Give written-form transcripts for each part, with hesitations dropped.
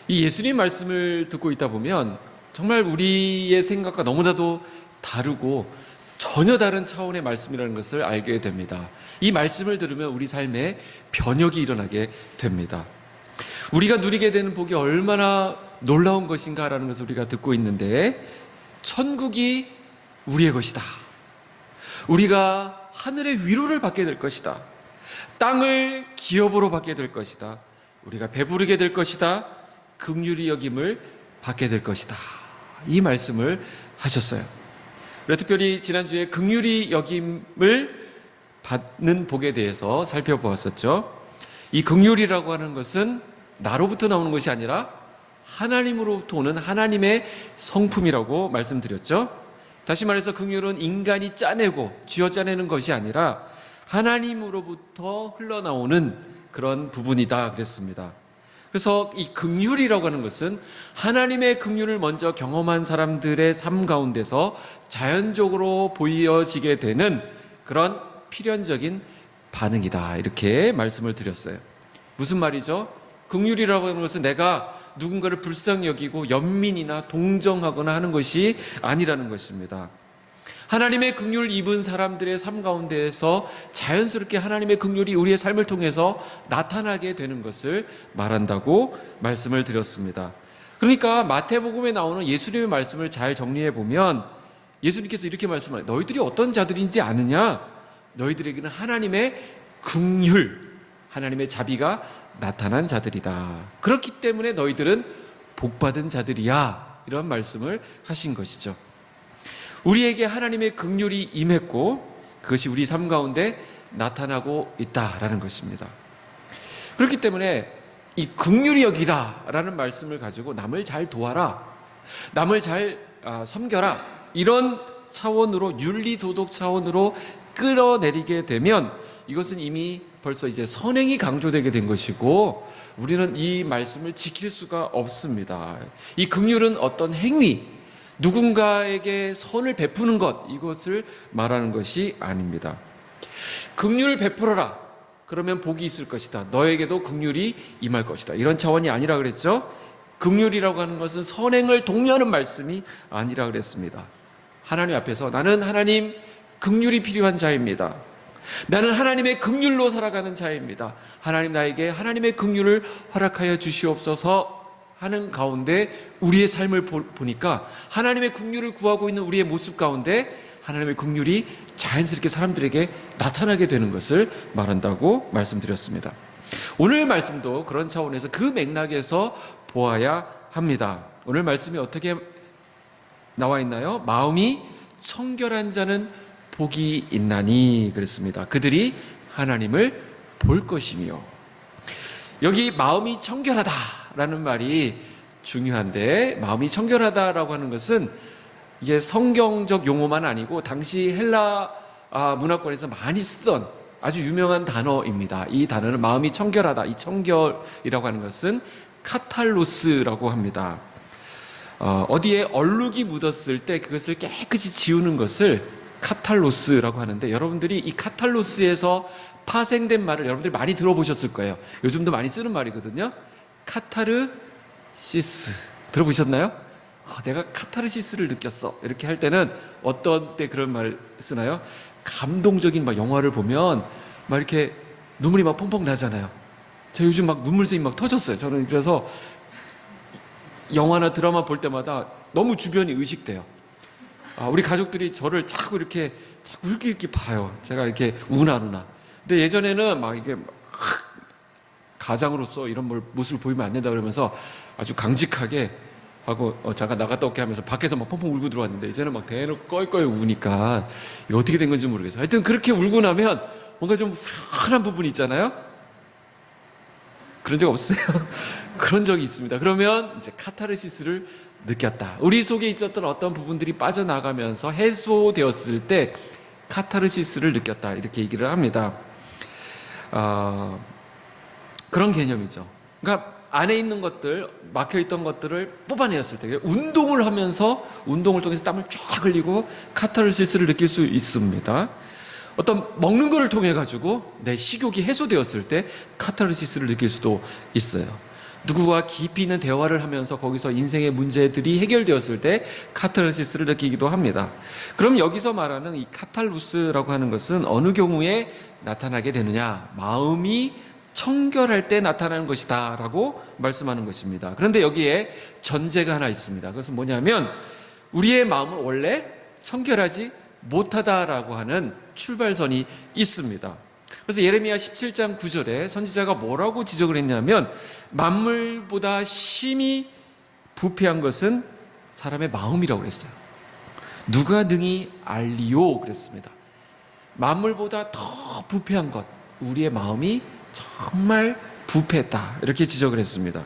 이 예수님 말씀을 듣고 있다 보면 정말 우리의 생각과 너무나도 다르고 전혀 다른 차원의 말씀이라는 것을 알게 됩니다. 이 말씀을 들으면 우리 삶에 변혁이 일어나게 됩니다. 우리가 누리게 되는 복이 얼마나 놀라운 것인가라는 것을 우리가 듣고 있는데, 천국이 우리의 것이다. 우리가 하늘의 위로를 받게 될 것이다. 땅을 기업으로 받게 될 것이다. 우리가 배부르게 될 것이다. 긍휼히 여김을 받게 될 것이다. 이 말씀을 하셨어요. 특별히 지난주에 긍휼히 여김을 받는 복에 대해서 살펴보았었죠. 이 긍휼이라고 하는 것은 나로부터 나오는 것이 아니라 하나님으로부터 오는 하나님의 성품이라고 말씀드렸죠. 다시 말해서 긍휼은 인간이 짜내고 쥐어 짜내는 것이 아니라 하나님으로부터 흘러나오는 그런 부분이다 그랬습니다. 그래서 이 긍휼이라고 하는 것은 하나님의 긍휼을 먼저 경험한 사람들의 삶 가운데서 자연적으로 보여지게 되는 그런 필연적인 반응이다, 이렇게 말씀을 드렸어요. 무슨 말이죠? 긍휼이라고 하는 것은 내가 누군가를 불쌍히 여기고 연민이나 동정하거나 하는 것이 아니라는 것입니다. 하나님의 긍휼을 입은 사람들의 삶 가운데에서 자연스럽게 하나님의 긍휼이 우리의 삶을 통해서 나타나게 되는 것을 말한다고 말씀을 드렸습니다. 그러니까 마태복음에 나오는 예수님의 말씀을 잘 정리해 보면 예수님께서 이렇게 말씀하세요. 너희들이 어떤 자들인지 아느냐? 너희들에게는 하나님의 긍휼, 하나님의 자비가 나타난 자들이다. 그렇기 때문에 너희들은 복받은 자들이야. 이런 말씀을 하신 것이죠. 우리에게 하나님의 긍휼이 임했고 그것이 우리 삶 가운데 나타나고 있다라는 것입니다. 그렇기 때문에 이 긍휼히 여기라라는 말씀을 가지고 남을 잘 도와라, 남을 잘 섬겨라, 이런 차원으로, 윤리도덕 차원으로 끌어내리게 되면 이것은 이미 벌써 이제 선행이 강조되게 된 것이고 우리는 이 말씀을 지킬 수가 없습니다. 이 긍휼은 어떤 행위, 누군가에게 선을 베푸는 것, 이것을 말하는 것이 아닙니다. 긍휼을 베풀어라. 그러면 복이 있을 것이다. 너에게도 긍휼이 임할 것이다. 이런 차원이 아니라 그랬죠. 긍휼이라고 하는 것은 선행을 독려하는 말씀이 아니라 그랬습니다. 하나님 앞에서 나는 하나님 긍휼이 필요한 자입니다. 나는 하나님의 긍휼로 살아가는 자입니다. 하나님 나에게 하나님의 긍휼을 허락하여 주시옵소서 하는 가운데 우리의 삶을 보니까 하나님의 긍휼을 구하고 있는 우리의 모습 가운데 하나님의 긍휼이 자연스럽게 사람들에게 나타나게 되는 것을 말한다고 말씀드렸습니다. 오늘 말씀도 그런 차원에서 그 맥락에서 보아야 합니다. 오늘 말씀이 어떻게 나와 있나요? 마음이 청결한 자는 복이 있나니 그랬습니다. 그들이 하나님을 볼 것이며. 여기 마음이 청결하다라는 말이 중요한데, 마음이 청결하다라고 하는 것은 이게 성경적 용어만 아니고 당시 헬라 문화권에서 많이 쓰던 아주 유명한 단어입니다. 이 단어는 마음이 청결하다, 이 청결이라고 하는 것은 카탈로스라고 합니다. 어디에 얼룩이 묻었을 때 그것을 깨끗이 지우는 것을 카탈로스라고 하는데, 여러분들이 이 카탈로스에서 파생된 말을 여러분들이 많이 들어보셨을 거예요. 요즘도 많이 쓰는 말이거든요. 카타르시스 들어보셨나요? 내가 카타르시스를 느꼈어. 이렇게 할 때는 어떤 때 그런 말을 쓰나요? 감동적인 막 영화를 보면 막 이렇게 눈물이 막 펑펑 나잖아요. 제가 요즘 막 눈물샘이 막 터졌어요. 저는 그래서 영화나 드라마 볼 때마다 너무 주변이 의식돼요. 우리 가족들이 저를 자꾸 이렇게 봐요. 제가 이렇게 우나누나. 근데 예전에는 막 이게 가장으로서 이런 모습을 보이면 안 된다 그러면서 아주 강직하게 하고 잠깐 나갔다 올게 하면서 밖에서 막 펑펑 울고 들어왔는데, 이제는 막 대놓고 껄껄 우니까 이게 어떻게 된 건지 모르겠어요. 하여튼 그렇게 울고 나면 뭔가 좀 후련한 부분이 있잖아요. 그런 적 없어요? 그런 적이 있습니다. 그러면 이제 카타르시스를 느꼈다. 우리 속에 있었던 어떤 부분들이 빠져나가면서 해소되었을 때 카타르시스를 느꼈다, 이렇게 얘기를 합니다. 그런 개념이죠. 그러니까 안에 있는 것들, 막혀있던 것들을 뽑아내었을 때, 운동을 하면서 운동을 통해서 땀을 쫙 흘리고 카타르시스를 느낄 수 있습니다. 어떤 먹는 거를 통해 가지고 내 식욕이 해소되었을 때 카타르시스를 느낄 수도 있어요. 누구와 깊이 있는 대화를 하면서 거기서 인생의 문제들이 해결되었을 때 카타르시스를 느끼기도 합니다. 그럼 여기서 말하는 이 카탈루스라고 하는 것은 어느 경우에 나타나게 되느냐? 마음이 청결할 때 나타나는 것이다 라고 말씀하는 것입니다. 그런데 여기에 전제가 하나 있습니다. 그것은 뭐냐면 우리의 마음은 원래 청결하지 못하다라고 하는 출발선이 있습니다. 그래서 예레미야 17장 9절에 선지자가 뭐라고 지적을 했냐면 만물보다 심히 부패한 것은 사람의 마음이라고 그랬어요. 누가 능히 알리요 그랬습니다. 만물보다 더 부패한 것, 우리의 마음이 정말 부패했다 이렇게 지적을 했습니다.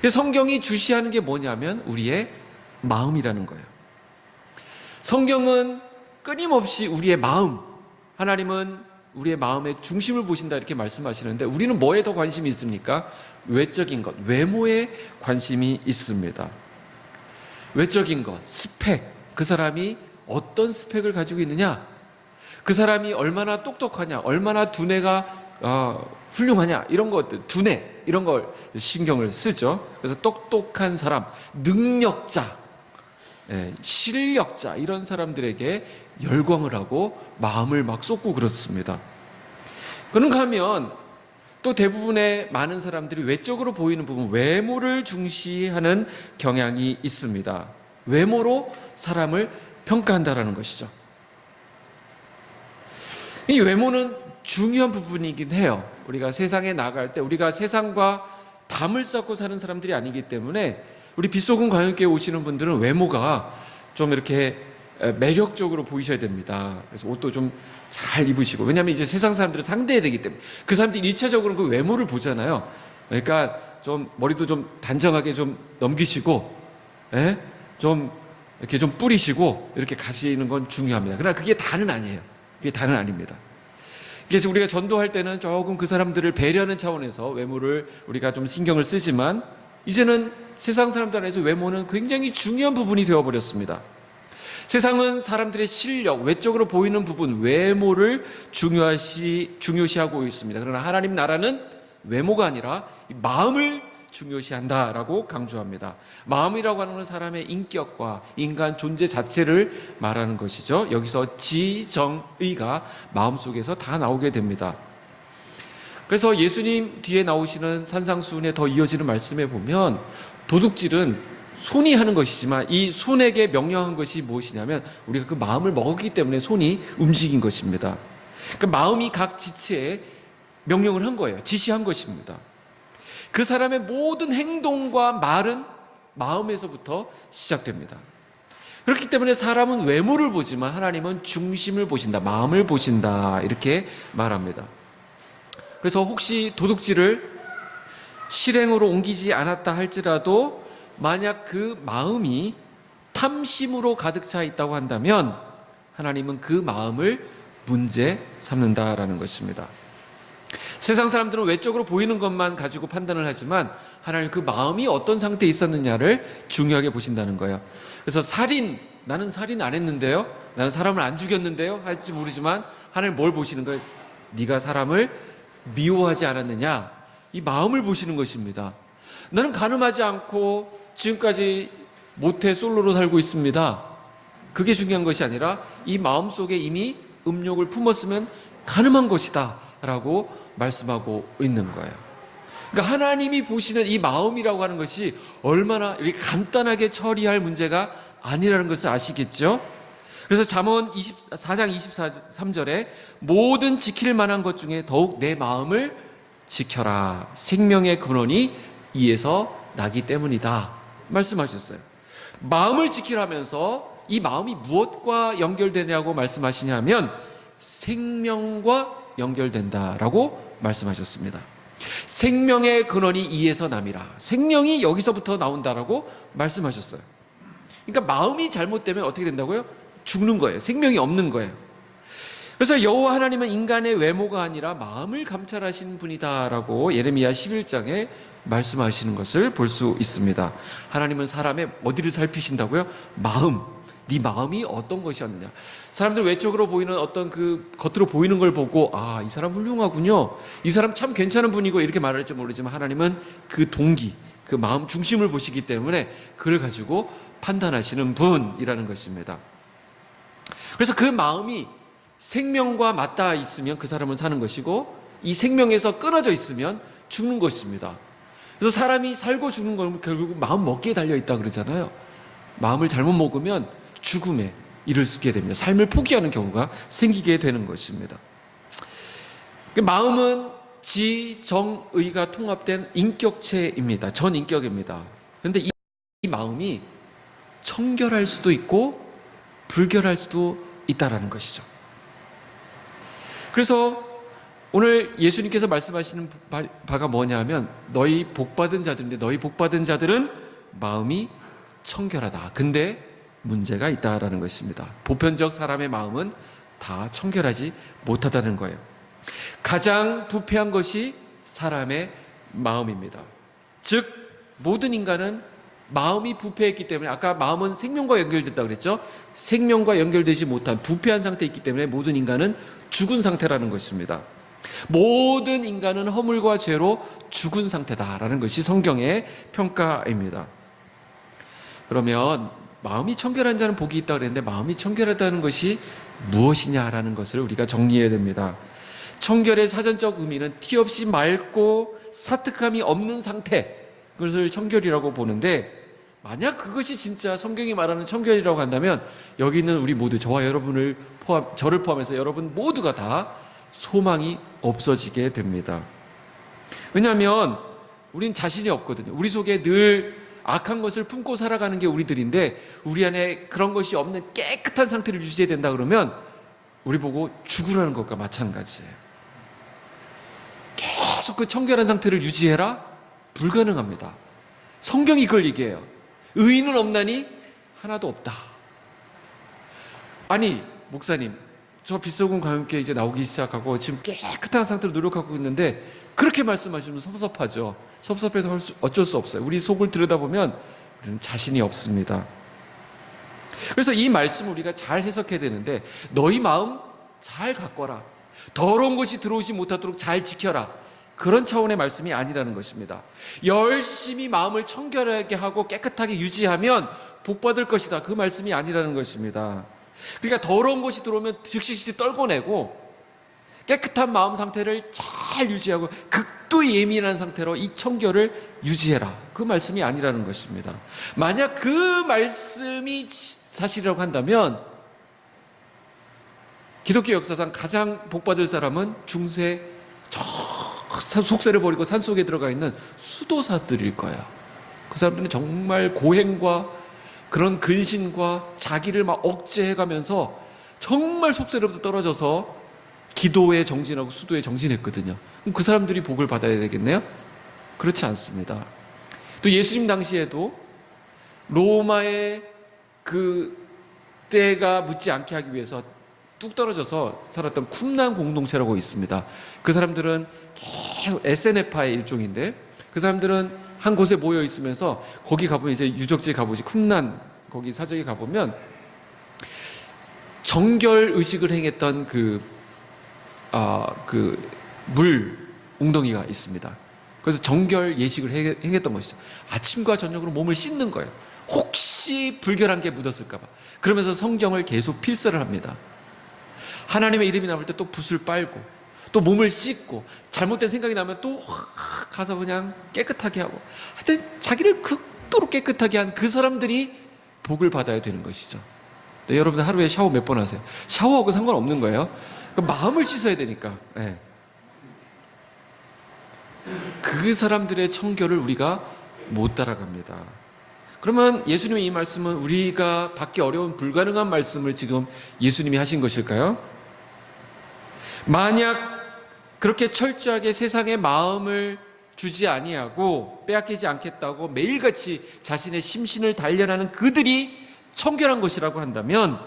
성경이 주시하는 게 뭐냐면 우리의 마음이라는 거예요. 성경은 끊임없이 우리의 마음, 하나님은 우리의 마음의 중심을 보신다 이렇게 말씀하시는데 우리는 뭐에 더 관심이 있습니까? 외적인 것, 외모에 관심이 있습니다. 외적인 것, 스펙, 그 사람이 어떤 스펙을 가지고 있느냐, 그 사람이 얼마나 똑똑하냐, 얼마나 두뇌가 훌륭하냐, 이런 것들, 두뇌, 이런 걸 신경을 쓰죠. 그래서 똑똑한 사람, 능력자, 실력자, 이런 사람들에게 열광을 하고 마음을 막 쏟고 그렇습니다. 그런가 하면 또 대부분의 많은 사람들이 외적으로 보이는 부분, 외모를 중시하는 경향이 있습니다. 외모로 사람을 평가한다라는 것이죠. 이 외모는 중요한 부분이긴 해요. 우리가 세상에 나갈 때 우리가 세상과 담을 쌓고 사는 사람들이 아니기 때문에 우리 빗속은 관용교회 오시는 분들은 외모가 좀 이렇게 매력적으로 보이셔야 됩니다. 그래서 옷도 좀 잘 입으시고, 왜냐하면 이제 세상 사람들을 상대해야 되기 때문에 그 사람들이 1차적으로 그 외모를 보잖아요. 그러니까 좀 머리도 좀 단정하게 좀 넘기시고, 좀 이렇게 좀 뿌리시고 이렇게 가시는 건 중요합니다. 그러나 그게 다는 아니에요. 그게 다는 아닙니다. 그래서 우리가 전도할 때는 조금 그 사람들을 배려하는 차원에서 외모를 우리가 좀 신경을 쓰지만 이제는 세상 사람들 안에서 외모는 굉장히 중요한 부분이 되어버렸습니다. 세상은 사람들의 실력, 외적으로 보이는 부분, 외모를 중요시하고 있습니다. 그러나 하나님 나라는 외모가 아니라 마음을 중요시한다라고 강조합니다. 마음이라고 하는 건 사람의 인격과 인간 존재 자체를 말하는 것이죠. 여기서 지정의가 마음속에서 다 나오게 됩니다. 그래서 예수님 뒤에 나오시는 산상수훈에 더 이어지는 말씀에 보면 도둑질은 손이 하는 것이지만 이 손에게 명령한 것이 무엇이냐면 우리가 그 마음을 먹었기 때문에 손이 움직인 것입니다. 그 마음이 각 지체에 명령을 한 거예요. 지시한 것입니다. 그 사람의 모든 행동과 말은 마음에서부터 시작됩니다. 그렇기 때문에 사람은 외모를 보지만 하나님은 중심을 보신다, 마음을 보신다 이렇게 말합니다. 그래서 혹시 도둑질을 실행으로 옮기지 않았다 할지라도 만약 그 마음이 탐심으로 가득 차 있다고 한다면 하나님은 그 마음을 문제 삼는다라는 것입니다. 세상 사람들은 외적으로 보이는 것만 가지고 판단을 하지만 하나님 그 마음이 어떤 상태에 있었느냐를 중요하게 보신다는 거예요. 그래서 나는 살인 안 했는데요, 나는 사람을 안 죽였는데요 할지 모르지만 하나님 뭘 보시는 거예요? 네가 사람을 미워하지 않았느냐, 이 마음을 보시는 것입니다. 나는 간음하지 않고 지금까지 모태 솔로로 살고 있습니다. 그게 중요한 것이 아니라 이 마음속에 이미 음욕을 품었으면 간음한 것이다 라고 말씀하고 있는 거예요. 그러니까 하나님이 보시는 이 마음이라고 하는 것이 얼마나 이렇게 간단하게 처리할 문제가 아니라는 것을 아시겠죠? 그래서 잠언 4장 23절에 모든 지킬 만한 것 중에 더욱 내 마음을 지켜라. 생명의 근원이 이에서 나기 때문이다 말씀하셨어요. 마음을 지키라면서 이 마음이 무엇과 연결되냐고 말씀하시냐면 생명과 연결된다라고 말씀하셨습니다. 생명의 근원이 이에서 남이라. 생명이 여기서부터 나온다라고 말씀하셨어요. 그러니까 마음이 잘못되면 어떻게 된다고요? 죽는 거예요. 생명이 없는 거예요. 그래서 여호와 하나님은 인간의 외모가 아니라 마음을 감찰하시는 분이다라고 예레미야 11장에 말씀하시는 것을 볼 수 있습니다. 하나님은 사람의 어디를 살피신다고요? 마음. 네 마음이 어떤 것이었느냐. 사람들 외적으로 보이는 어떤 그 겉으로 보이는 걸 보고 이 사람 훌륭하군요, 이 사람 참 괜찮은 분이고 이렇게 말할지 모르지만 하나님은 그 동기, 그 마음 중심을 보시기 때문에 그걸 가지고 판단하시는 분이라는 것입니다. 그래서 그 마음이 생명과 맞닿아 있으면 그 사람은 사는 것이고 이 생명에서 끊어져 있으면 죽는 것입니다. 그래서 사람이 살고 죽는 건 결국 마음 먹기에 달려있다 그러잖아요. 마음을 잘못 먹으면 죽음에 이르게 됩니다. 삶을 포기하는 경우가 생기게 되는 것입니다. 마음은 지, 정, 의가 통합된 인격체입니다. 전인격입니다. 그런데 이 마음이 청결할 수도 있고 불결할 수도 있다라는 것이죠. 그래서 오늘 예수님께서 말씀하시는 바가 뭐냐면 너희 복받은 자들인데 너희 복받은 자들은 마음이 청결하다. 근데 문제가 있다라는 것입니다. 보편적 사람의 마음은 다 청결하지 못하다는 거예요. 가장 부패한 것이 사람의 마음입니다. 즉 모든 인간은 마음이 부패했기 때문에 아까 마음은 생명과 연결됐다고 그랬죠. 생명과 연결되지 못한 부패한 상태에 있기 때문에 모든 인간은 죽은 상태라는 것입니다. 모든 인간은 허물과 죄로 죽은 상태다라는 것이 성경의 평가입니다. 그러면 마음이 청결한 자는 복이 있다고 그랬는데 마음이 청결하다는 것이 무엇이냐라는 것을 우리가 정리해야 됩니다. 청결의 사전적 의미는 티 없이 맑고 사특함이 없는 상태, 그것을 청결이라고 보는데 만약 그것이 진짜 성경이 말하는 청결이라고 한다면 여기 있는 우리 모두 저와 여러분을 저를 포함해서 여러분 모두가 다 소망이 없어지게 됩니다. 왜냐하면 우린 자신이 없거든요. 우리 속에 늘 악한 것을 품고 살아가는 게 우리들인데 우리 안에 그런 것이 없는 깨끗한 상태를 유지해야 된다 그러면 우리 보고 죽으라는 것과 마찬가지예요. 계속 그 청결한 상태를 유지해라? 불가능합니다. 성경이 그걸 얘기해요. 의인은 없나니 하나도 없다. 아니 목사님 저 빗속은 감염께 이제 나오기 시작하고 지금 깨끗한 상태로 노력하고 있는데 그렇게 말씀하시면 섭섭하죠. 섭섭해서 어쩔 수 없어요. 우리 속을 들여다보면 우리는 자신이 없습니다. 그래서 이 말씀을 우리가 잘 해석해야 되는데 너희 마음 잘 가꿔라. 더러운 것이 들어오지 못하도록 잘 지켜라. 그런 차원의 말씀이 아니라는 것입니다. 열심히 마음을 청결하게 하고 깨끗하게 유지하면 복받을 것이다. 그 말씀이 아니라는 것입니다. 그러니까 더러운 것이 들어오면 즉시 떨궈내고 깨끗한 마음 상태를 잘 유지하고 극도 예민한 상태로 이 청결을 유지해라. 그 말씀이 아니라는 것입니다. 만약 그 말씀이 사실이라고 한다면 기독교 역사상 가장 복받을 사람은 중세 저 속세를 버리고 산속에 들어가 있는 수도사들일 거예요. 그 사람들은 정말 고행과 그런 근신과 자기를 막 억제해가면서 정말 속세로부터 떨어져서 기도에 정진하고 수도에 정진했거든요. 그럼 그 사람들이 복을 받아야 되겠네요? 그렇지 않습니다. 또 예수님 당시에도 로마의 그 때가 묻지 않게 하기 위해서 뚝 떨어져서 살았던 쿰난 공동체라고 있습니다. 그 사람들은 계속 에세네파의 일종인데 그 사람들은 한 곳에 모여 있으면서 거기 가보면 이제 유적지 가보지 쿰난 거기 사적에 가보면 정결 의식을 행했던 그 물 웅덩이가 있습니다. 그래서 정결 예식을 행했던 것이죠. 아침과 저녁으로 몸을 씻는 거예요. 혹시 불결한 게 묻었을까 봐. 그러면서 성경을 계속 필사를 합니다. 하나님의 이름이 나올 때 또 붓을 빨고 또 몸을 씻고 잘못된 생각이 나면 또 확 가서 그냥 깨끗하게 하고 하여튼 자기를 극도로 깨끗하게 한 그 사람들이 복을 받아야 되는 것이죠. 네, 여러분들 하루에 샤워 몇 번 하세요? 샤워하고 상관없는 거예요. 마음을 씻어야 되니까. 네. 그 사람들의 청결을 우리가 못 따라갑니다. 그러면 예수님의 이 말씀은 우리가 받기 어려운 불가능한 말씀을 지금 예수님이 하신 것일까요? 만약 그렇게 철저하게 세상의 마음을 주지 아니하고 빼앗기지 않겠다고 매일같이 자신의 심신을 단련하는 그들이 청결한 것이라고 한다면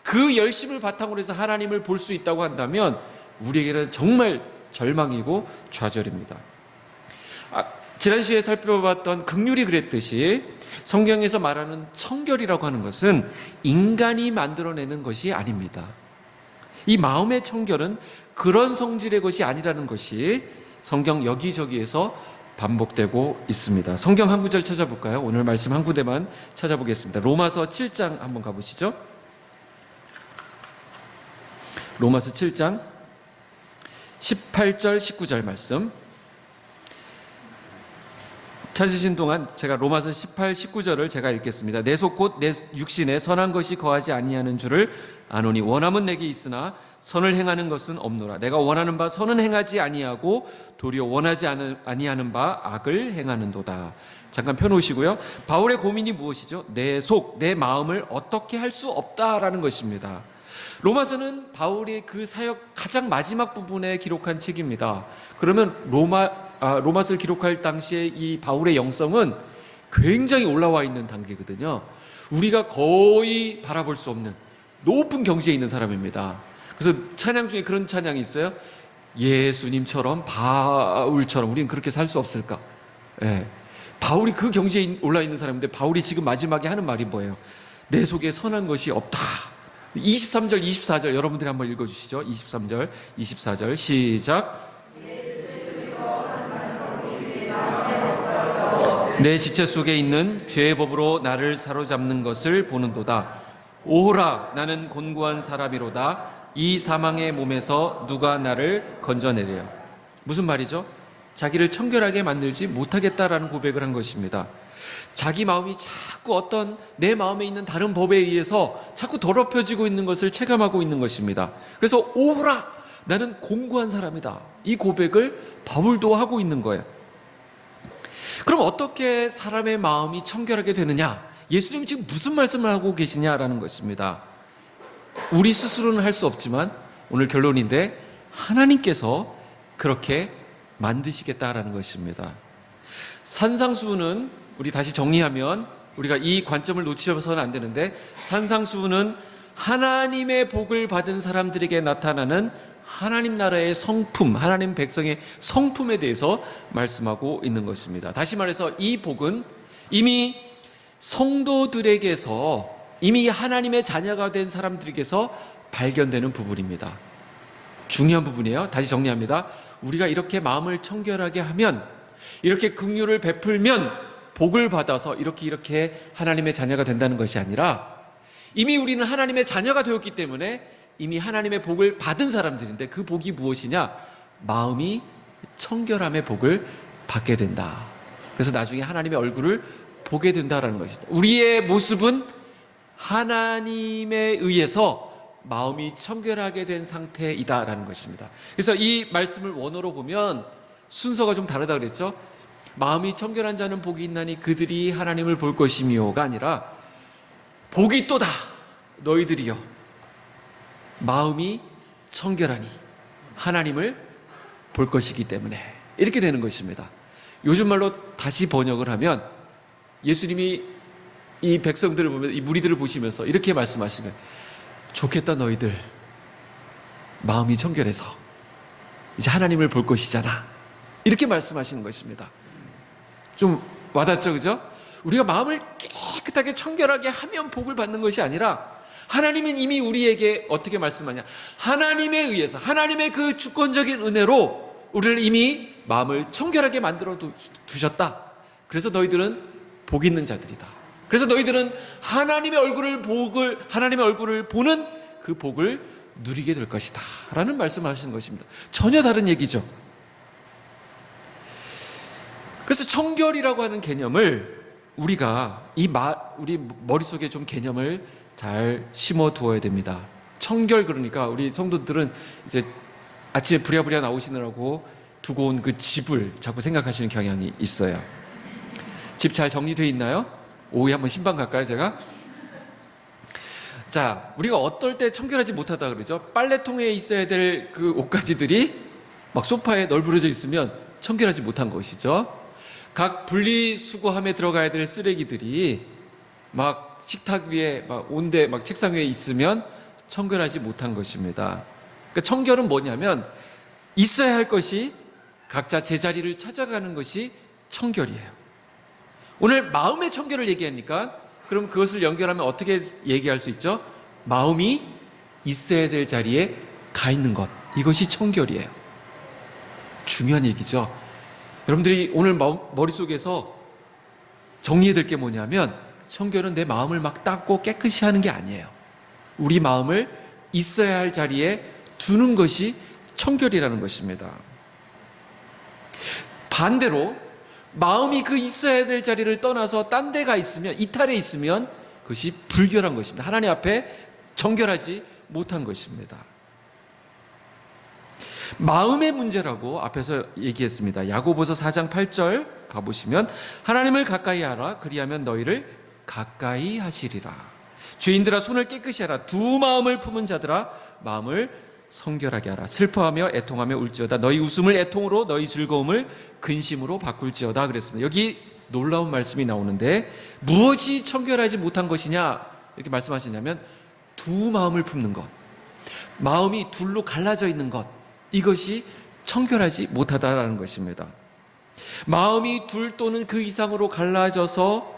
그 열심을 바탕으로 해서 하나님을 볼 수 있다고 한다면 우리에게는 정말 절망이고 좌절입니다. 지난 시간에 살펴봤던 긍휼이 그랬듯이 성경에서 말하는 청결이라고 하는 것은 인간이 만들어내는 것이 아닙니다. 이 마음의 청결은 그런 성질의 것이 아니라는 것이 성경 여기저기에서 반복되고 있습니다. 성경 한 구절 찾아볼까요? 오늘 말씀 한 구대만 찾아보겠습니다. 로마서 7장 한번 가보시죠. 로마서 7장 18절 19절 말씀 찾으신 동안 제가 로마서 18, 19절을 제가 읽겠습니다. 내 속 곧 내 육신에 선한 것이 거하지 아니하는 줄을 아노니 원함은 내게 있으나 선을 행하는 것은 없노라. 내가 원하는 바 선은 행하지 아니하고 도리어 원하지 아니하는 바 악을 행하는도다. 잠깐 펴놓으시고요. 바울의 고민이 무엇이죠? 내 속, 내 마음을 어떻게 할 수 없다라는 것입니다. 로마서는 바울의 그 사역 가장 마지막 부분에 기록한 책입니다. 그러면 로마서를 기록할 당시에 이 바울의 영성은 굉장히 올라와 있는 단계거든요. 우리가 거의 바라볼 수 없는 높은 경지에 있는 사람입니다. 그래서 찬양 중에 그런 찬양이 있어요. 예수님처럼 바울처럼 우리는 그렇게 살 수 없을까? 예. 바울이 그 경지에 올라 있는 사람인데 바울이 지금 마지막에 하는 말이 뭐예요? 내 속에 선한 것이 없다. 23절, 24절 여러분들이 한번 읽어주시죠. 23절, 24절 시작. 내 지체 속에 있는 죄의 법으로 나를 사로잡는 것을 보는도다. 오호라 나는 곤고한 사람이로다. 이 사망의 몸에서 누가 나를 건져내려. 무슨 말이죠? 자기를 청결하게 만들지 못하겠다라는 고백을 한 것입니다. 자기 마음이 자꾸 어떤 내 마음에 있는 다른 법에 의해서 자꾸 더럽혀지고 있는 것을 체감하고 있는 것입니다. 그래서 오호라 나는 곤고한 사람이다. 이 고백을 바울도 하고 있는 거예요. 그럼 어떻게 사람의 마음이 청결하게 되느냐? 예수님이 지금 무슨 말씀을 하고 계시냐라는 것입니다. 우리 스스로는 할 수 없지만 오늘 결론인데 하나님께서 그렇게 만드시겠다라는 것입니다. 산상수훈은 우리 다시 정리하면 우리가 이 관점을 놓치셔서는 안 되는데 산상수훈은 하나님의 복을 받은 사람들에게 나타나는 하나님 나라의 성품, 하나님 백성의 성품에 대해서 말씀하고 있는 것입니다. 다시 말해서 이 복은 이미 성도들에게서 이미 하나님의 자녀가 된 사람들에게서 발견되는 부분입니다. 중요한 부분이에요. 다시 정리합니다. 우리가 이렇게 마음을 청결하게 하면 이렇게 긍휼을 베풀면 복을 받아서 이렇게 하나님의 자녀가 된다는 것이 아니라 이미 우리는 하나님의 자녀가 되었기 때문에 이미 하나님의 복을 받은 사람들인데 그 복이 무엇이냐? 마음이 청결함의 복을 받게 된다. 그래서 나중에 하나님의 얼굴을 보게 된다라는 것이다. 우리의 모습은 하나님에 의해서 마음이 청결하게 된 상태이다라는 것입니다. 그래서 이 말씀을 원어로 보면 순서가 좀 다르다 그랬죠? 마음이 청결한 자는 복이 있나니 그들이 하나님을 볼 것이며가 아니라 복이 또다 너희들이여 마음이 청결하니 하나님을 볼 것이기 때문에 이렇게 되는 것입니다. 요즘 말로 다시 번역을 하면 예수님이 이 백성들을 보면서 이 무리들을 보시면서 이렇게 말씀하시는 거예요. 좋겠다 너희들 마음이 청결해서 이제 하나님을 볼 것이잖아. 이렇게 말씀하시는 것입니다. 좀 와닿죠, 그죠? 우리가 마음을 깨끗하게 청결하게 하면 복을 받는 것이 아니라 하나님은 이미 우리에게 어떻게 말씀하냐? 하나님에 의해서 하나님의 그 주권적인 은혜로 우리를 이미 마음을 청결하게 만들어 두셨다. 그래서 너희들은 복 있는 자들이다. 그래서 너희들은 하나님의 얼굴을 보는 그 복을 누리게 될 것이다. 라는 말씀을 하시는 것입니다. 전혀 다른 얘기죠. 그래서 청결이라고 하는 개념을 우리가 우리 머릿속에 좀 개념을 잘 심어 두어야 됩니다. 청결 그러니까 우리 성도들은 이제 아침에 부랴부랴 나오시느라고 두고 온 그 집을 자꾸 생각하시는 경향이 있어요. 집 잘 정리되어 있나요? 오후에 한번 신방 갈까요, 제가? 자, 우리가 어떨 때 청결하지 못하다 그러죠? 빨래통에 있어야 될 그 옷가지들이 막 소파에 널브러져 있으면 청결하지 못한 것이죠. 각 분리수거함에 들어가야 될 쓰레기들이 막 식탁 위에 막 온데 막 책상 위에 있으면 청결하지 못한 것입니다. 그러니까 청결은 뭐냐면 있어야 할 것이 각자 제자리를 찾아가는 것이 청결이에요. 오늘 마음의 청결을 얘기하니까 그럼 그것을 연결하면 어떻게 얘기할 수 있죠? 마음이 있어야 될 자리에 가 있는 것. 이것이 청결이에요. 중요한 얘기죠. 여러분들이 오늘 머릿속에서 정리해야 될 게 뭐냐면 청결은 내 마음을 막 닦고 깨끗이 하는 게 아니에요. 우리 마음을 있어야 할 자리에 두는 것이 청결이라는 것입니다. 반대로 마음이 그 있어야 될 자리를 떠나서 딴 데가 있으면, 이탈해 있으면 그것이 불결한 것입니다. 하나님 앞에 정결하지 못한 것입니다. 마음의 문제라고 앞에서 얘기했습니다. 야고보서 4장 8절 가보시면 하나님을 가까이 하라. 그리하면 너희를 가까이 하시리라. 죄인들아 손을 깨끗이 하라. 두 마음을 품은 자들아 마음을 성결하게 하라. 슬퍼하며 애통하며 울지어다. 너희 웃음을 애통으로 너희 즐거움을 근심으로 바꿀지어다 그랬습니다. 여기 놀라운 말씀이 나오는데 무엇이 청결하지 못한 것이냐 이렇게 말씀하시냐면 두 마음을 품는 것, 마음이 둘로 갈라져 있는 것, 이것이 청결하지 못하다라는 것입니다. 마음이 둘 또는 그 이상으로 갈라져서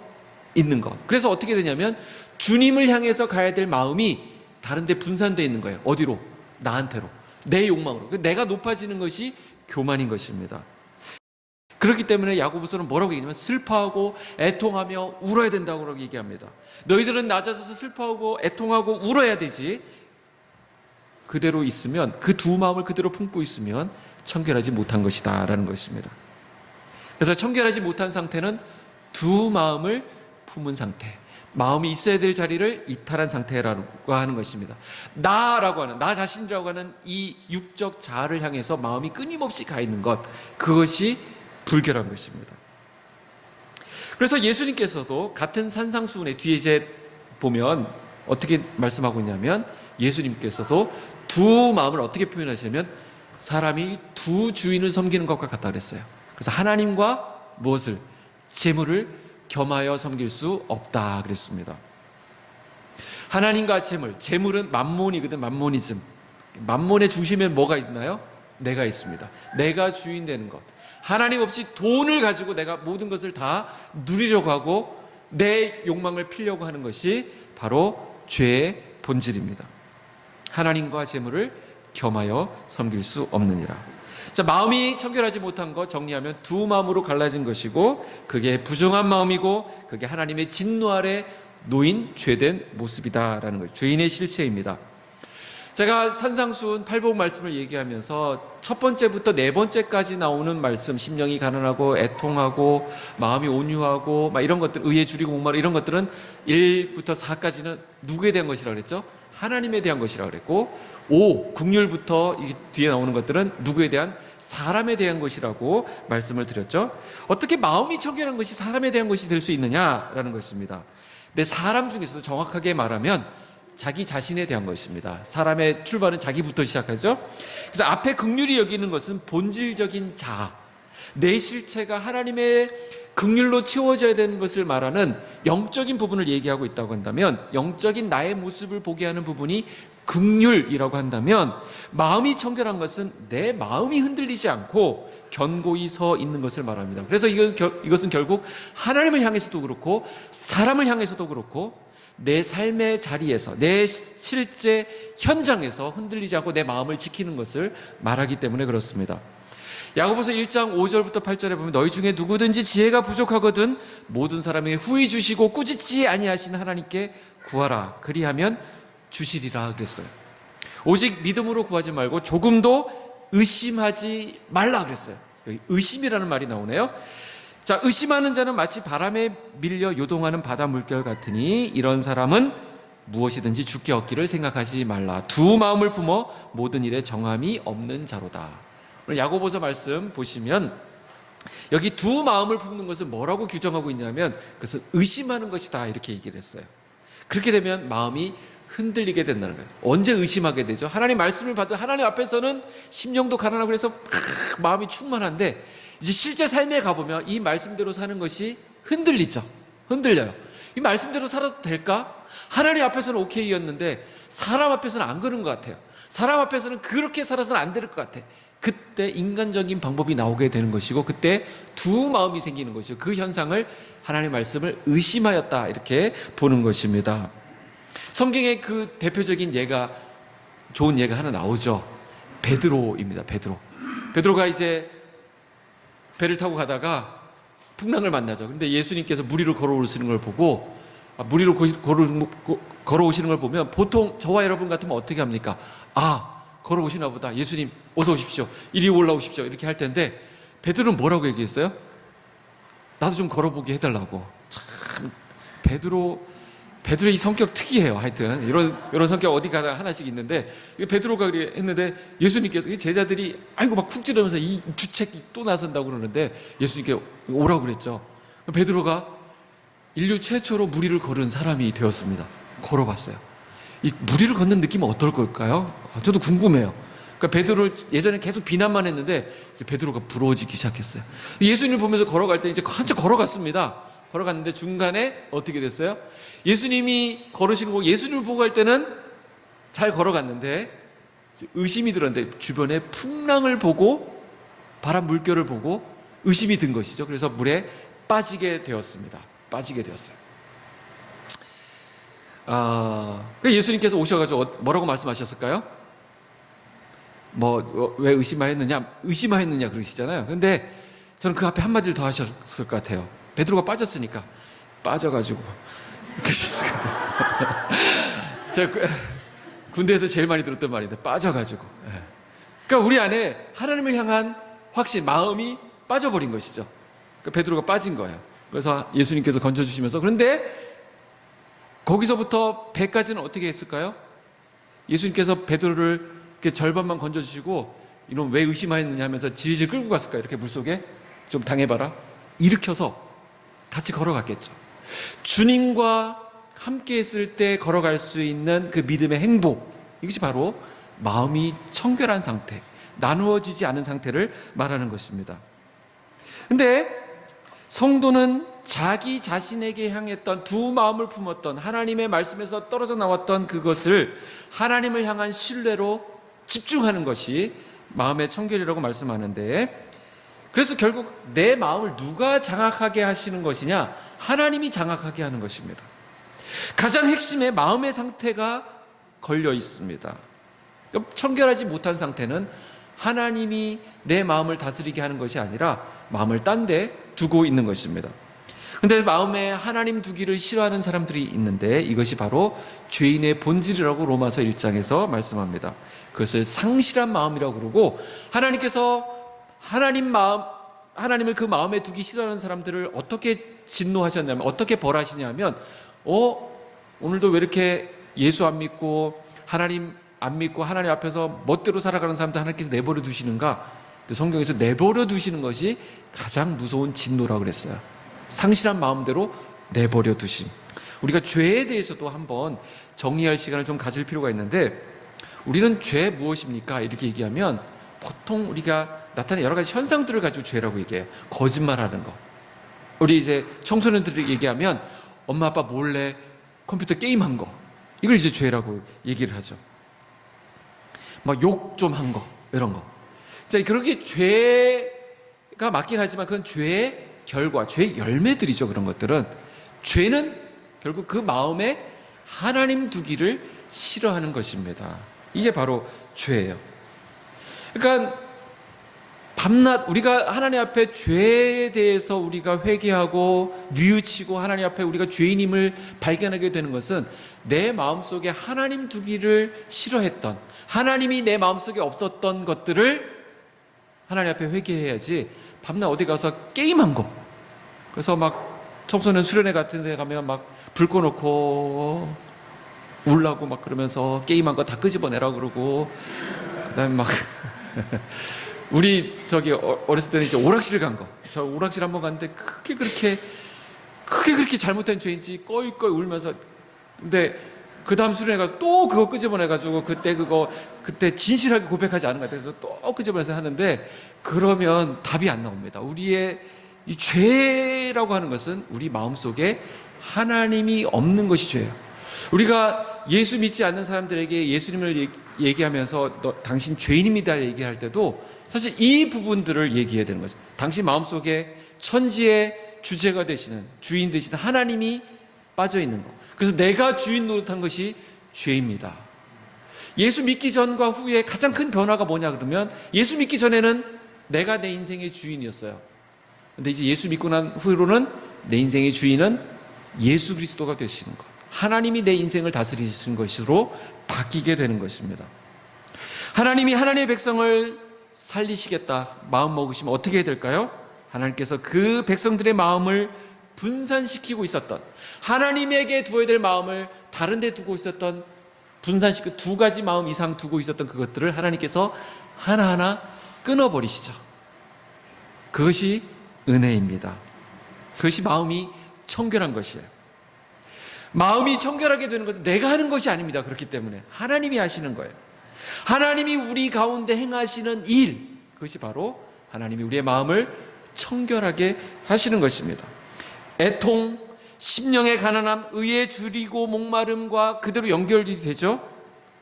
있는 것. 그래서 어떻게 되냐면 주님을 향해서 가야 될 마음이 다른 데 분산되어 있는 거예요. 어디로? 나한테로. 내 욕망으로. 내가 높아지는 것이 교만인 것입니다. 그렇기 때문에 야고보서는 뭐라고 얘기하냐면 슬퍼하고 애통하며 울어야 된다고 얘기합니다. 너희들은 낮아져서 슬퍼하고 애통하고 울어야 되지. 그대로 있으면, 그 두 마음을 그대로 품고 있으면 청결하지 못한 것이다 라는 것입니다. 그래서 청결하지 못한 상태는 두 마음을 품은 상태, 마음이 있어야 될 자리를 이탈한 상태라고 하는 것입니다. 나라고 하는, 나 자신이라고 하는 이 육적 자아를 향해서 마음이 끊임없이 가 있는 것, 그것이 불결한 것입니다. 그래서 예수님께서도 같은 산상수훈의 뒤에 이제 보면 어떻게 말씀하고 있냐면 예수님께서도 두 마음을 어떻게 표현하시냐면 사람이 두 주인을 섬기는 것과 같다 그랬어요. 그래서 하나님과 무엇을? 재물을 겸하여 섬길 수 없다 그랬습니다. 하나님과 재물은 만몬이거든. 만모니즘. 만몬의 중심에 뭐가 있나요? 내가 있습니다. 내가 주인 되는 것. 하나님 없이 돈을 가지고 내가 모든 것을 다 누리려고 하고 내 욕망을 피려고 하는 것이 바로 죄의 본질입니다. 하나님과 재물을 겸하여 섬길 수 없느니라. 자, 마음이 청결하지 못한 것 정리하면 두 마음으로 갈라진 것이고 그게 부정한 마음이고 그게 하나님의 진노 아래 놓인 죄된 모습이다라는 거예요. 죄인의 실체입니다. 제가 산상수훈 팔복 말씀을 얘기하면서 첫 번째부터 네 번째까지 나오는 말씀, 심령이 가난하고 애통하고 마음이 온유하고 막 이런 것들, 의에 줄이고 목마르 이런 것들은 1부터 4까지는 누구에 대한 것이라고 그랬죠? 하나님에 대한 것이라고 그랬고 5, 국률부터 뒤에 나오는 것들은 누구에 대한? 사람에 대한 것이라고 말씀을 드렸죠. 어떻게 마음이 청결한 것이 사람에 대한 것이 될 수 있느냐라는 것입니다. 근데 사람 중에서도 정확하게 말하면 자기 자신에 대한 것입니다. 사람의 출발은 자기부터 시작하죠. 그래서 앞에 긍휼히 여기는 것은 본질적인 자아, 내 실체가 하나님의 긍휼로 채워져야 되는 것을 말하는 영적인 부분을 얘기하고 있다고 한다면, 영적인 나의 모습을 보게 하는 부분이 긍휼이라고 한다면, 마음이 청결한 것은 내 마음이 흔들리지 않고 견고히 서 있는 것을 말합니다. 그래서 이것은 결국 하나님을 향해서도 그렇고 사람을 향해서도 그렇고 내 삶의 자리에서, 내 실제 현장에서 흔들리지 않고 내 마음을 지키는 것을 말하기 때문에 그렇습니다. 야고보서 1장 5절부터 8절에 보면 너희 중에 누구든지 지혜가 부족하거든 모든 사람에게 후히 주시고 꾸짖지 아니하시는 하나님께 구하라. 그리하면 주시리라 그랬어요. 오직 믿음으로 구하지 말고 조금도 의심하지 말라 그랬어요. 여기 의심이라는 말이 나오네요. 자, 의심하는 자는 마치 바람에 밀려 요동하는 바다 물결 같으니 이런 사람은 무엇이든지 주께 얻기를 생각하지 말라. 두 마음을 품어 모든 일에 정함이 없는 자로다. 오늘 야고보서 말씀 보시면 여기 두 마음을 품는 것을 뭐라고 규정하고 있냐면 그것은 의심하는 것이다 이렇게 얘기를 했어요. 그렇게 되면 마음이 흔들리게 된다는 거예요. 언제 의심하게 되죠? 하나님 말씀을 받아 하나님 앞에서는 심령도 가난하고 그래서 마음이 충만한데 이제 실제 삶에 가보면 이 말씀대로 사는 것이 흔들리죠. 흔들려요. 이 말씀대로 살아도 될까? 하나님 앞에서는 오케이였는데 사람 앞에서는 안 그런 것 같아요. 사람 앞에서는 그렇게 살아서는 안 될 것 같아. 그때 인간적인 방법이 나오게 되는 것이고 그때 두 마음이 생기는 것이고 그 현상을 하나님의 말씀을 의심하였다 이렇게 보는 것입니다. 성경에 그 대표적인 예가, 좋은 예가 하나 나오죠. 베드로입니다. 베드로가 이제 배를 타고 가다가 풍랑을 만나죠. 근데 예수님께서 물 위로 걸어오시는 걸 보고, 물 위로 걸어오시는 걸 보면 보통 저와 여러분 같으면 어떻게 합니까? 걸어오시나 보다. 예수님 어서 오십시오. 이리 올라오십시오. 이렇게 할 텐데 베드로는 뭐라고 얘기했어요? 나도 좀 걸어보게 해달라고. 참 베드로의 이 성격 특이해요. 하여튼 이런 성격 어디 가다 하나씩 있는데, 베드로가 그래 했는데 예수님께서 제자들이 아이고 막 쿡 찌르면서 이 주책이 또 나선다고 그러는데 예수님께 오라고 그랬죠. 베드로가 인류 최초로 물 위를 걸은 사람이 되었습니다. 걸어봤어요. 이 물 위를 걷는 느낌은 어떨 걸까요? 저도 궁금해요. 그러니까 베드로를 예전에 계속 비난만 했는데 이제 베드로가 부러워지기 시작했어요. 예수님을 보면서 걸어갈 때 이제 한참 걸어갔습니다. 걸어갔는데 중간에 어떻게 됐어요? 예수님이 걸으시는 거 예수님을 보고 갈 때는 잘 걸어갔는데 의심이 들었는데 주변에 풍랑을 보고 바람 물결을 보고 의심이 든 것이죠. 그래서 물에 빠지게 되었습니다. 빠지게 되었어요. 예수님께서 오셔가지고 뭐라고 말씀하셨을까요? 왜 의심하였느냐 그러시잖아요. 근데 저는 그 앞에 한마디를 더 하셨을 것 같아요. 베드로가 빠졌으니까 빠져가지고 이렇게 하셨을 것 같아요. 제가 군대에서 제일 많이 들었던 말인데 빠져가지고. 그러니까 우리 안에 하나님을 향한 확신, 마음이 빠져버린 것이죠. 그러니까 베드로가 빠진 거예요. 그래서 예수님께서 건져주시면서, 그런데 거기서부터 배까지는 어떻게 했을까요? 예수님께서 베드로를 이렇게 절반만 건져주시고 이놈 왜 의심하였느냐 하면서 질질 끌고 갔을까요? 이렇게 물속에 좀 당해봐라 일으켜서 같이 걸어갔겠죠. 주님과 함께 했을 때 걸어갈 수 있는 그 믿음의 행복, 이것이 바로 마음이 청결한 상태, 나누어지지 않은 상태를 말하는 것입니다. 근데 성도는 자기 자신에게 향했던 두 마음을 품었던 하나님의 말씀에서 떨어져 나왔던 그것을 하나님을 향한 신뢰로 집중하는 것이 마음의 청결이라고 말씀하는데, 그래서 결국 내 마음을 누가 장악하게 하시는 것이냐? 하나님이 장악하게 하는 것입니다. 가장 핵심에 마음의 상태가 걸려 있습니다. 청결하지 못한 상태는 하나님이 내 마음을 다스리게 하는 것이 아니라 마음을 딴 데 두고 있는 것입니다. 그런데 마음에 하나님 두기를 싫어하는 사람들이 있는데 이것이 바로 죄인의 본질이라고 로마서 1장에서 말씀합니다. 그것을 상실한 마음이라고 그러고, 하나님께서 하나님을 그 마음에 두기 싫어하는 사람들을 어떻게 진노하셨냐면, 어떻게 벌하시냐면, 오늘도 왜 이렇게 예수 안 믿고 하나님 안 믿고 하나님 앞에서 멋대로 살아가는 사람들 하나님께서 내버려 두시는가? 성경에서 내버려 두시는 것이 가장 무서운 진노라고 그랬어요. 상실한 마음대로 내버려 두심. 우리가 죄에 대해서도 한번 정리할 시간을 좀 가질 필요가 있는데, 우리는 죄 무엇입니까? 이렇게 얘기하면 보통 우리가 나타내는 여러 가지 현상들을 가지고 죄라고 얘기해요. 거짓말하는 거. 우리 이제 청소년들이 얘기하면 엄마 아빠 몰래 컴퓨터 게임한 거, 이걸 이제 죄라고 얘기를 하죠. 막 욕 좀 한 거, 이런 거. 자, 그렇게 죄가 맞긴 하지만 그건 죄의 결과, 죄의 열매들이죠. 그런 것들은. 죄는 결국 그 마음에 하나님 두기를 싫어하는 것입니다. 이게 바로 죄예요. 그러니까 밤낮 우리가 하나님 앞에 죄에 대해서 우리가 회개하고 뉘우치고 하나님 앞에 우리가 죄인임을 발견하게 되는 것은 내 마음속에 하나님 두기를 싫어했던, 하나님이 내 마음속에 없었던 것들을 하나님 앞에 회개해야지, 밤낮 어디 가서 게임한 거, 그래서 막 청소년 수련회 같은 데 가면 막 불 꺼놓고 울라고 막 그러면서 게임한 거 다 끄집어내라고 그러고, 그 다음에 막 우리 어렸을 때는 이제 오락실 간 거, 저 오락실 한번 갔는데 그게 그렇게 잘못된 죄인지 꺼이꺼이 울면서, 근데 그 다음 수련회가 또 그거 끄집어내가지고 그때 진실하게 고백하지 않은 것 같아서 또 끄집어내서 하는데, 그러면 답이 안 나옵니다. 우리의 이 죄라고 하는 것은 우리 마음속에 하나님이 없는 것이 죄예요. 우리가 예수 믿지 않는 사람들에게 예수님을 얘기하면서 당신 죄인입니다 얘기할 때도 사실 이 부분들을 얘기해야 되는 거죠. 당신 마음속에 천지의 주제가 되시는, 주인 되시는 하나님이 빠져 있는 거. 그래서 내가 주인 노릇한 것이 죄입니다. 예수 믿기 전과 후에 가장 큰 변화가 뭐냐 그러면, 예수 믿기 전에는 내가 내 인생의 주인이었어요. 근데 이제 예수 믿고 난 후로는 내 인생의 주인은 예수 그리스도가 되시는 것, 하나님이 내 인생을 다스리시는 것으로 바뀌게 되는 것입니다. 하나님이 하나님의 백성을 살리시겠다 마음 먹으시면 어떻게 해야 될까요? 하나님께서 그 백성들의 마음을 분산시키고 있었던, 하나님에게 두어야 될 마음을 다른 데 두고 있었던, 분산시키고 두 가지 마음 이상 두고 있었던 그것들을 하나님께서 하나하나 끊어버리시죠. 그것이 은혜입니다. 그것이 마음이 청결한 것이에요. 마음이 청결하게 되는 것은 내가 하는 것이 아닙니다. 그렇기 때문에 하나님이 하시는 거예요. 하나님이 우리 가운데 행하시는 일, 그것이 바로 하나님이 우리의 마음을 청결하게 하시는 것입니다. 애통, 심령의 가난함, 의에 줄이고 목마름과 그대로 연결이 되죠.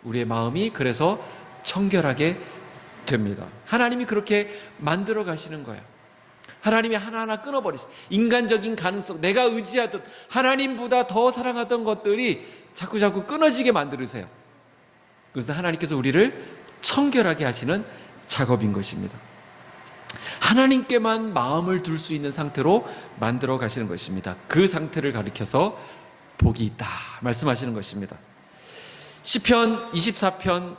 우리의 마음이 그래서 청결하게 됩니다. 하나님이 그렇게 만들어 가시는 거예요. 하나님이 하나하나 끊어버리세요. 인간적인 가능성, 내가 의지하던 하나님보다 더 사랑하던 것들이 자꾸자꾸 끊어지게 만들으세요. 그래서 하나님께서 우리를 청결하게 하시는 작업인 것입니다. 하나님께만 마음을 둘 수 있는 상태로 만들어 가시는 것입니다. 그 상태를 가리켜서 복이 있다 말씀하시는 것입니다. 시편 24편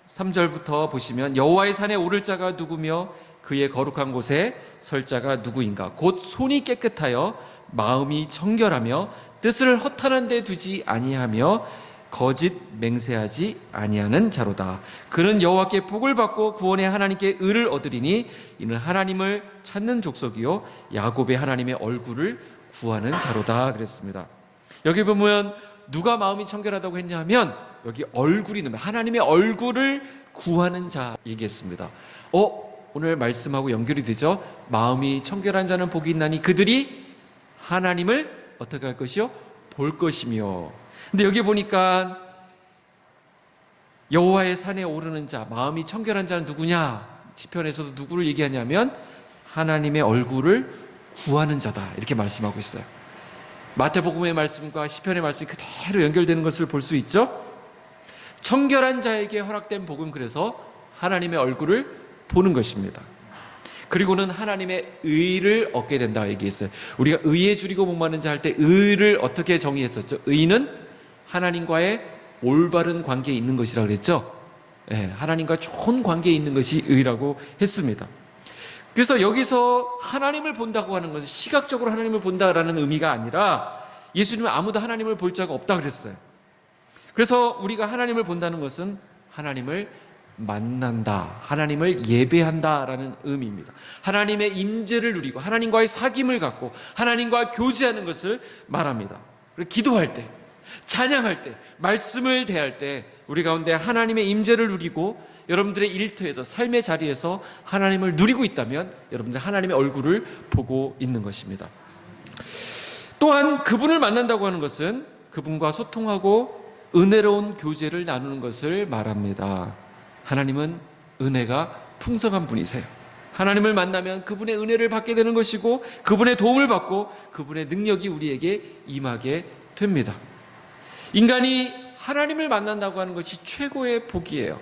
3절부터 보시면 여호와의 산에 오를 자가 누구며 그의 거룩한 곳에 설 자가 누구인가? 곧 손이 깨끗하여 마음이 청결하며 뜻을 허탄한 데 두지 아니하며 거짓 맹세하지 아니하는 자로다. 그는 여호와께 복을 받고 구원의 하나님께 의를 얻으리니 이는 하나님을 찾는 족속이요 야곱의 하나님의 얼굴을 구하는 자로다 그랬습니다. 여기 보면 누가 마음이 청결하다고 했냐면 여기 얼굴이 있는, 하나님의 얼굴을 구하는 자 얘기했습니다. 오늘 말씀하고 연결이 되죠. 마음이 청결한 자는 복이 있나니 그들이 하나님을 어떻게 할 것이요? 볼 것이며. 근데 여기 보니까 여호와의 산에 오르는 자, 마음이 청결한 자는 누구냐? 시편에서도 누구를 얘기하냐면 하나님의 얼굴을 구하는 자다 이렇게 말씀하고 있어요. 마태복음의 말씀과 시편의 말씀이 그대로 연결되는 것을 볼 수 있죠. 청결한 자에게 허락된 복은 그래서 하나님의 얼굴을 보는 것입니다. 그리고는 하나님의 의를 얻게 된다 얘기했어요. 우리가 의에 줄이고 목마른 자 할 때 의를 어떻게 정의했었죠? 의는 하나님과의 올바른 관계에 있는 것이라고 그랬죠. 하나님과 좋은 관계에 있는 것이 의라고 했습니다. 그래서 여기서 하나님을 본다고 하는 것은 시각적으로 하나님을 본다라는 의미가 아니라 예수님은 아무도 하나님을 볼 자가 없다 그랬어요. 그래서 우리가 하나님을 본다는 것은 하나님을 만난다, 하나님을 예배한다라는 의미입니다. 하나님의 임재를 누리고 하나님과의 사귐을 갖고 하나님과 교제하는 것을 말합니다. 그리고 기도할 때, 찬양할 때, 말씀을 대할 때 우리 가운데 하나님의 임재를 누리고 여러분들의 일터에도 삶의 자리에서 하나님을 누리고 있다면 여러분들 하나님의 얼굴을 보고 있는 것입니다. 또한 그분을 만난다고 하는 것은 그분과 소통하고 은혜로운 교제를 나누는 것을 말합니다. 하나님은 은혜가 풍성한 분이세요. 하나님을 만나면 그분의 은혜를 받게 되는 것이고 그분의 도움을 받고 그분의 능력이 우리에게 임하게 됩니다. 인간이 하나님을 만난다고 하는 것이 최고의 복이에요.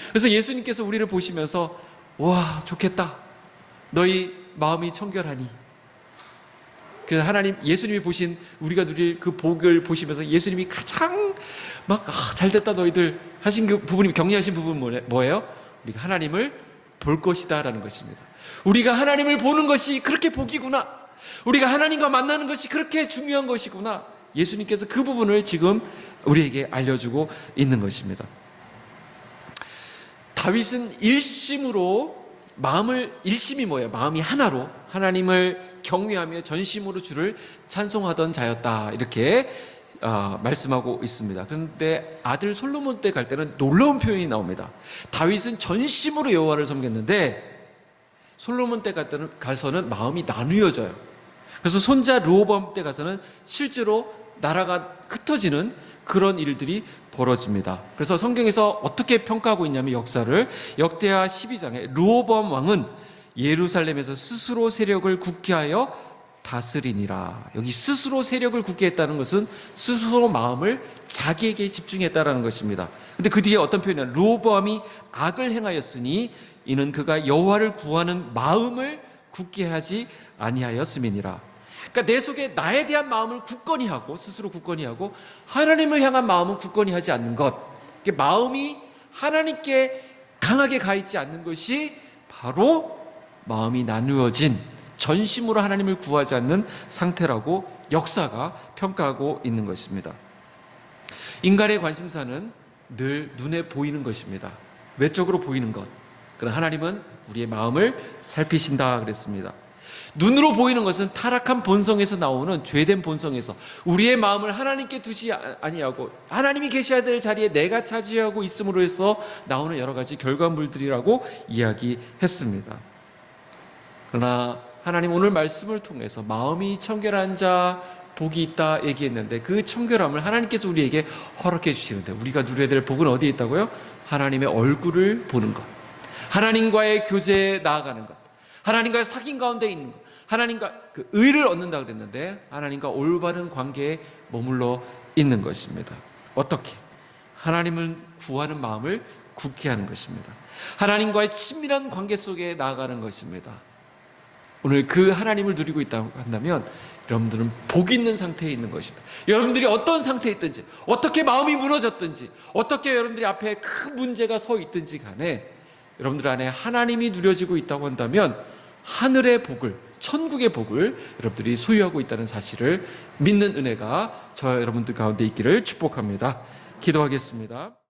그래서 예수님께서 우리를 보시면서 와 좋겠다, 너희 마음이 청결하니. 그래서 예수님이 보신 우리가 누릴 그 복을 보시면서 예수님이 가장 잘됐다 너희들 하신 그 부분이, 격려하신 부분은 뭐예요? 우리가 하나님을 볼 것이다 라는 것입니다. 우리가 하나님을 보는 것이 그렇게 복이구나, 우리가 하나님과 만나는 것이 그렇게 중요한 것이구나. 예수님께서 그 부분을 지금 우리에게 알려주고 있는 것입니다. 다윗은 일심이 뭐예요? 마음이 하나로 하나님을 경외하며 전심으로 주를 찬송하던 자였다 이렇게 말씀하고 있습니다. 그런데 아들 솔로몬 때 갈 때는 놀라운 표현이 나옵니다. 다윗은 전심으로 여호와를 섬겼는데 솔로몬 때 가서는 마음이 나누어져요. 그래서 손자 르호보암 때 가서는 실제로 나라가 흩어지는 그런 일들이 벌어집니다. 그래서 성경에서 어떻게 평가하고 있냐면 역사를 역대하 12장에 르호보암 왕은 예루살렘에서 스스로 세력을 굳게 하여 다스리니라. 여기 스스로 세력을 굳게 했다는 것은 스스로 마음을 자기에게 집중했다라는 것입니다. 근데 그 뒤에 어떤 표현이냐, 르호보암이 악을 행하였으니 이는 그가 여호와를 구하는 마음을 굳게 하지 아니하였음이니라. 그러니까 내 속에 나에 대한 마음을 굳건히 하고, 스스로 굳건히 하고, 하나님을 향한 마음은 굳건히 하지 않는 것. 마음이 하나님께 강하게 가 있지 않는 것이 바로 마음이 나누어진 전심으로 하나님을 구하지 않는 상태라고 역사가 평가하고 있는 것입니다. 인간의 관심사는 늘 눈에 보이는 것입니다. 외적으로 보이는 것. 그러나 하나님은 우리의 마음을 살피신다 그랬습니다. 눈으로 보이는 것은 타락한 본성에서 나오는 죄된 본성에서 우리의 마음을 하나님께 두지 아니하고 하나님이 계셔야 될 자리에 내가 차지하고 있음으로 해서 나오는 여러 가지 결과물들이라고 이야기했습니다. 그러나 하나님 오늘 말씀을 통해서 마음이 청결한 자 복이 있다 얘기했는데 그 청결함을 하나님께서 우리에게 허락해 주시는데 우리가 누려야 될 복은 어디에 있다고요? 하나님의 얼굴을 보는 것, 하나님과의 교제에 나아가는 것, 하나님과의 사귐 가운데 있는 것, 하나님과 그 의를 얻는다 그랬는데 하나님과 올바른 관계에 머물러 있는 것입니다. 어떻게? 하나님을 구하는 마음을 굳게 하는 것입니다. 하나님과의 친밀한 관계 속에 나아가는 것입니다. 오늘 그 하나님을 누리고 있다고 한다면 여러분들은 복 있는 상태에 있는 것입니다. 여러분들이 어떤 상태에 있든지, 어떻게 마음이 무너졌든지, 어떻게 여러분들이 앞에 큰 문제가 서 있든지 간에 여러분들 안에 하나님이 누려지고 있다고 한다면 하늘의 복을, 천국의 복을 여러분들이 소유하고 있다는 사실을 믿는 은혜가 저 여러분들 가운데 있기를 축복합니다. 기도하겠습니다.